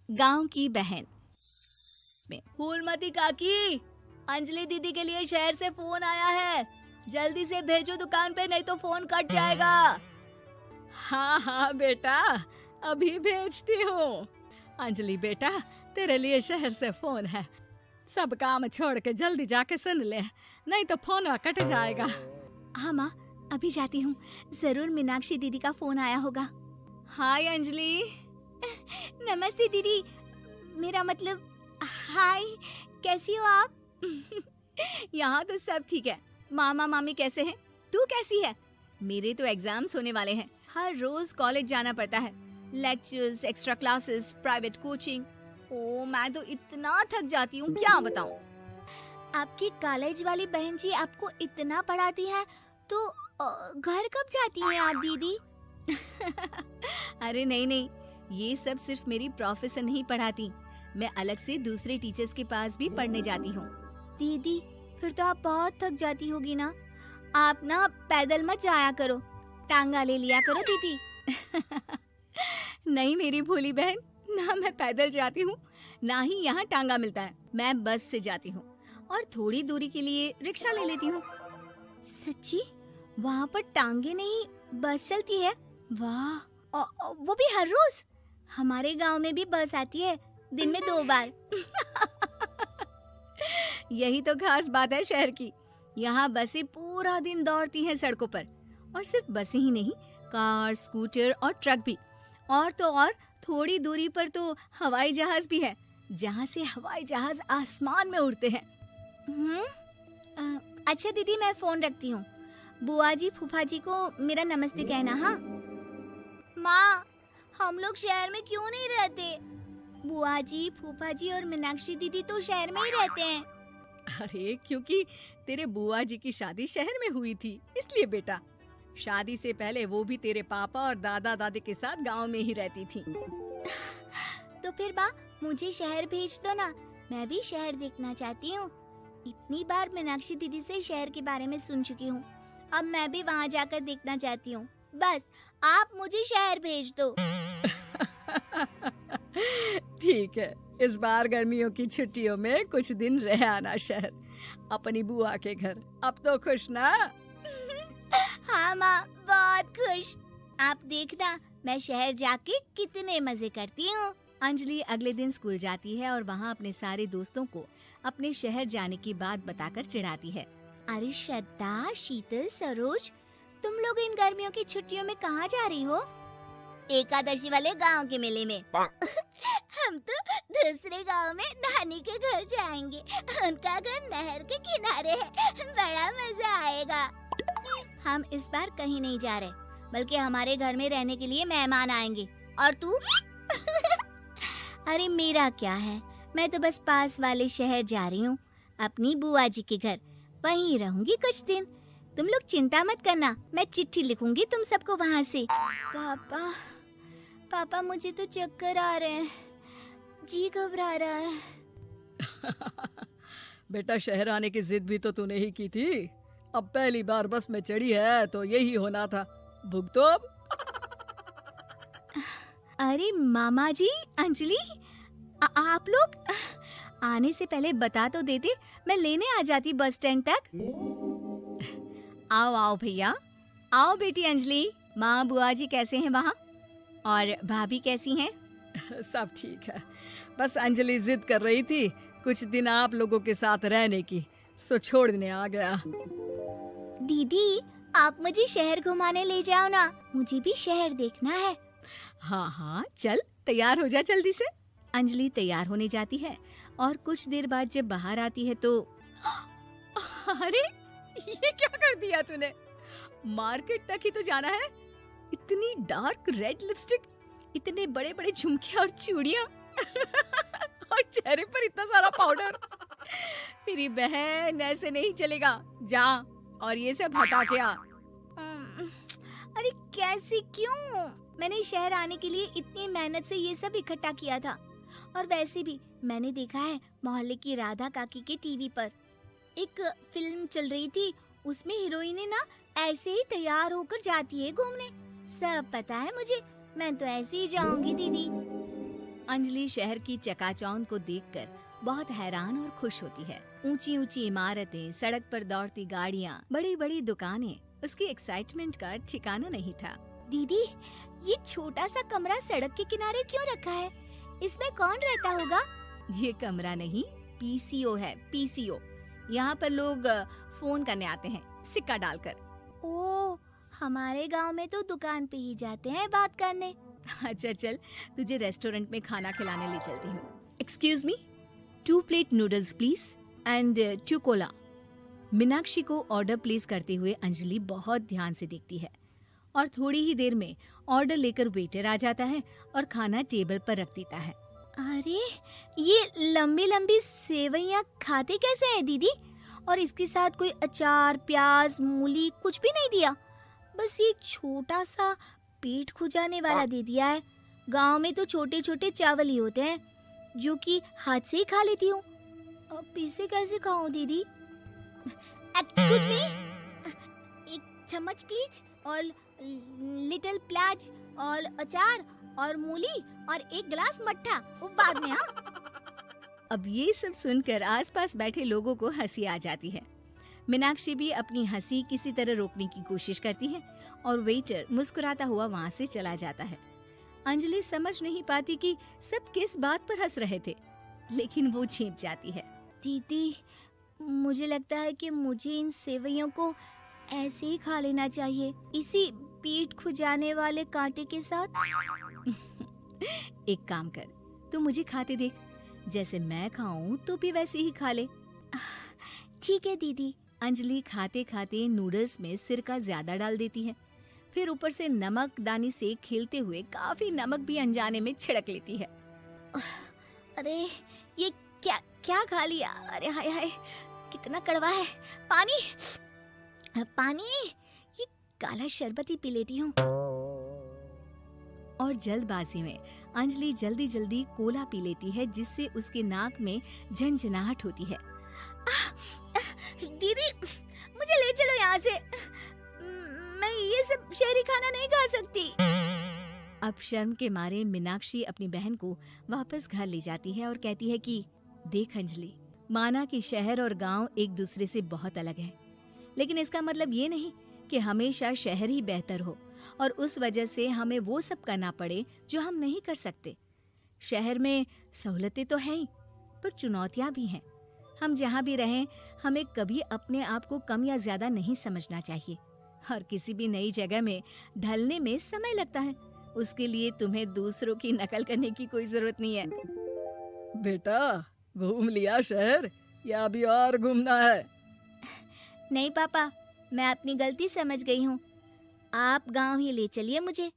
गांव की बहन में। फूलमती काकी, अंजलि दीदी के लिए शहर से फोन आया है, जल्दी से भेजो दुकान पे, नहीं तो फोन कट जाएगा। हाँ हाँ बेटा, अभी भेजती हूँ। अंजलि बेटा, तेरे लिए शहर से फोन है, सब काम छोड़ के जल्दी जाके सुन ले, नहीं तो फोन कट जाएगा। हाँ माँ, अभी जाती हूँ, जरूर मीनाक्षी दीदी का फोन आया होगा। हाय अंजलि। नमस्ते दीदी, मेरा मतलब हाय, कैसी हो आप? यहाँ तो सब ठीक है। मामा मामी कैसे हैं? तू कैसी है? मेरे तो एग्जाम्स होने वाले हैं, हर रोज कॉलेज जाना पड़ता है, lectures, extra classes, private coaching. ओ मैं तो इतना थक जाती हूँ, क्या बताऊँ। आपकी कॉलेज वाली बहन जी आपको इतना पढ़ाती है, तो घर कब जाती हैं आप दीदी? अरे नहीं नहीं, ये सब सिर्फ मेरी प्रोफेसर नहीं पढ़ाती, मैं अलग से दूसरे टीचर्स के पास भी पढ़ने जाती हूँ। दीदी फिर तो आप बहुत थक जाती होगी ना, आप ना पैदल मत जाया करो, टांगा ले लिया करो दीदी। नहीं मेरी भोली बहन, ना मैं पैदल जाती हूँ, ना ही यहाँ टांगा मिलता है, मैं बस से जाती हूँ और थोड़ी दूरी के लिए रिक्शा ले लेती हूँ। सच्ची? वहाँ पर टांगे नहीं, बस चलती है? वाह, वो भी हर रोज? हमारे गांव में भी बस आती है, दिन में 2 बार। यही तो खास बात है शहर की, यहाँ बसें पूरा दिन दौड़ती हैं सड़कों पर, और सिर्फ बसें ही नहीं, कार, स्कूटर और ट्रक भी, और तो और थोड़ी दूरी पर तो हवाई जहाज भी है, जहाँ से हवाई जहाज आसमान में उड़ते हैं। अच्छा दीदी, मैं फोन रखती हूँ, बुआ जी फूफा जी को मेरा नमस्ते कहना। हाँ माँ, हम लोग शहर में क्यों नहीं रहते? बुआ जी, फूफा जी और मीनाक्षी दीदी तो शहर में ही रहते हैं। अरे क्योंकि तेरे बुआ जी की शादी शहर में हुई थी, इसलिए बेटा। शादी से पहले वो भी तेरे पापा और दादा दादी के साथ गांव में ही रहती थी। तो फिर बा, मुझे शहर भेज दो ना, मैं भी शहर देखना चाहती हूँ। इतनी बार मीनाक्षी दीदी से शहर के बारे में सुन चुकी हूँ, अब मैं भी वहाँ जाकर देखना चाहती हूँ। बस आप मुझे शहर भेज दो। ठीक है, इस बार गर्मियों की छुट्टियों में कुछ दिन रह आना शहर, अपनी बुआ के घर। अब तो खुश ना? हाँ माँ, बहुत खुश। आप देखना मैं शहर जाके कितने मजे करती हूँ। अंजलि अगले दिन स्कूल जाती है और वहाँ अपने सारे दोस्तों को अपने शहर जाने की बात बताकर चिढ़ाती है। अरे श्रद्धा, शीतल, सरोज, तुम लोग इन गर्मियों की छुट्टियों में कहाँ जा रही हो? एकादशी वाले गांव के मेले में। हम तो दूसरे गांव में नानी के घर जाएंगे, उनका घर नहर के किनारे है, बड़ा मजा आएगा। हम इस बार कहीं नहीं जा रहे, बल्कि हमारे घर में रहने के लिए मेहमान आएंगे। और तू? अरे मेरा क्या है, मैं तो बस पास वाले शहर जा रही हूँ, अपनी बुआ जी के घर, वहीं रहूंगी कुछ दिन। तुम लोग चिंता मत करना, मैं चिट्ठी लिखूंगी तुम सबको वहाँ से। पापा मुझे तो चक्कर आ रहे हैं, जी घबरा रहा है। बेटा, शहर आने की जिद भी तो तूने ही की थी, अब पहली बार बस में चढ़ी है तो यही होना था, भुगतो अब। अरे मामा जी, अंजलि, आप लोग आने से पहले बता तो देते, मैं लेने आ जाती बस स्टैंड तक। आओ आओ भैया, आओ बेटी अंजलि। माँ बुआ जी कैसे हैं वहाँ, और भाभी कैसी हैं? सब ठीक है, बस अंजलि जिद कर रही थी कुछ दिन आप लोगों के साथ रहने की, सो छोड़ने आ गया। दीदी, आप मुझे शहर घुमाने ले जाओ ना, मुझे भी शहर देखना है। हाँ हाँ चल, तैयार हो जा जल्दी से। अंजलि तैयार होने जाती है और कुछ देर बाद जब बाहर आती है तो अरे ये क्या कर दिया तूने, मार्केट तक ही तो जाना है, इतनी डार्क रेड लिपस्टिक, इतने बड़े बड़े झुमके और चूड़ियां और चेहरे पर इतना सारा पाउडर। मेरी बहन, ऐसे नहीं चलेगा, जा और ये सब हटा के आ। अरे कैसे, क्यों? मैंने शहर आने के लिए इतनी मेहनत से ये सब इकट्ठा किया था, और वैसे भी मैंने देखा है मोहल्ले की राधा काकी के टीवी पर एक फिल्म चल रही थी, उसमें हीरोइन ना ऐसे ही तैयार होकर जाती है घूमने। सब पता है मुझे, मैं तो ऐसे ही जाऊंगी दीदी। अंजलि शहर की चकाचौंध को देखकर बहुत हैरान और खुश होती है। ऊंची ऊंची इमारतें, सड़क पर दौड़ती गाड़ियाँ, बड़ी बड़ी दुकानें, उसकी एक्साइटमेंट का ठिकाना नहीं था। दीदी, ये छोटा सा कमरा सड़क के किनारे क्यों रखा है? इसमें कौन रहता होगा? ये कमरा नहीं, पीसीओ है, पीसीओ। यहाँ पर लोग फोन करने आते हैं, सिक्का डालकर। ओह, हमारे गांव में तो दुकान पे ही जाते हैं बात करने। अच्छा चल, तुझे रेस्टोरेंट में खाना खिलाने ले चलती हूँ। Excuse me, 2 plate noodles please and 2 Cola. Meenakshi को ऑर्डर प्लेस करते हुए अंजलि बहुत ध्यान से देखती है और थोड़ी ही देर में ऑर्डर लेकर वेटर आ जाता है और खाना टेबल पर रख देता है। अरे, ये लंबी लंबी सेवइयाँ खाते कैसे हैं दीदी? और इसके साथ कोई अचार, प्याज, मूली कुछ भी नहीं दिया, बस ये छोटा सा पेट खुजाने वाला दे दिया है। गांव में तो छोटे छोटे चावल ही होते हैं जो कि हाथ से ही खा लेती हूँ। अब इसे कैसे खाऊं दीदी? एक्सक्यूज मी, एक चम्मच प्लीज, और लिटिल प्याज और अचार और मूली और एक गिलास मट्ठा, वो बाद में। हाँ, अब ये सब सुनकर आसपास बैठे लोगों को हंसी आ जाती है। मीनाक्षी भी अपनी हंसी किसी तरह रोकने की कोशिश करती है और वेटर मुस्कुराता हुआ वहाँ से चला जाता है। अंजलि समझ नहीं पाती कि सब किस बात पर हंस रहे थे, लेकिन वो छिप जाती है। दीदी, मुझे लगता है कि मुझे इन सेवइयों को ऐसे ही खा लेना चाहिए, इसी पेट खुजाने वाले कांटे के साथ। एक काम कर, तू मुझे खाते देख, जैसे मैं खाऊं तो भी वैसे ही खा ले। ठीक है दीदी। अंजलि खाते खाते नूडल्स में सिरका ज्यादा डाल देती है, फिर ऊपर से नमक दानी से खेलते हुए काफी नमक भी अनजाने में छिड़क लेती है। अरे, ये क्या क्या खा लिया? अरे हाय हाय, कितना कड़वा है। पानी पानी, ये काला शरबत ही पी लेती हूँ। और जल्दबाजी में अंजलि जल्दी जल्दी कोला पी लेती है, जिससे उसके नाक में झंझनाहट होती है। दीदी, मुझे ले चलो यहाँ से। मैं ये सब शहरी खाना नहीं खा सकती। अब शर्म के मारे मीनाक्षी अपनी बहन को वापस घर ले जाती है और कहती है कि देख अंजलि, माना कि शहर और गांव एक दूसरे से बहुत अलग है, लेकिन इसका मतलब ये नहीं कि हमेशा शहर ही बेहतर हो और उस वजह से हमें वो सब करना पड़े जो हम नहीं कर सकते। शहर में सहूलतें तो हैं ही, पर चुनौतियां भी हैं। हम जहाँ भी रहें, हमें कभी अपने आप को कम या ज्यादा नहीं समझना चाहिए। और किसी भी नई जगह में ढलने में समय लगता है, उसके लिए तुम्हें दूसरों की नकल करने की कोई जरूरत नहीं है। बेटा, घूम लिया शहर या अभी और घूमना है? नहीं पापा, मैं अपनी गलती समझ गई हूँ। आप गांव ही ले चलिए मुझे।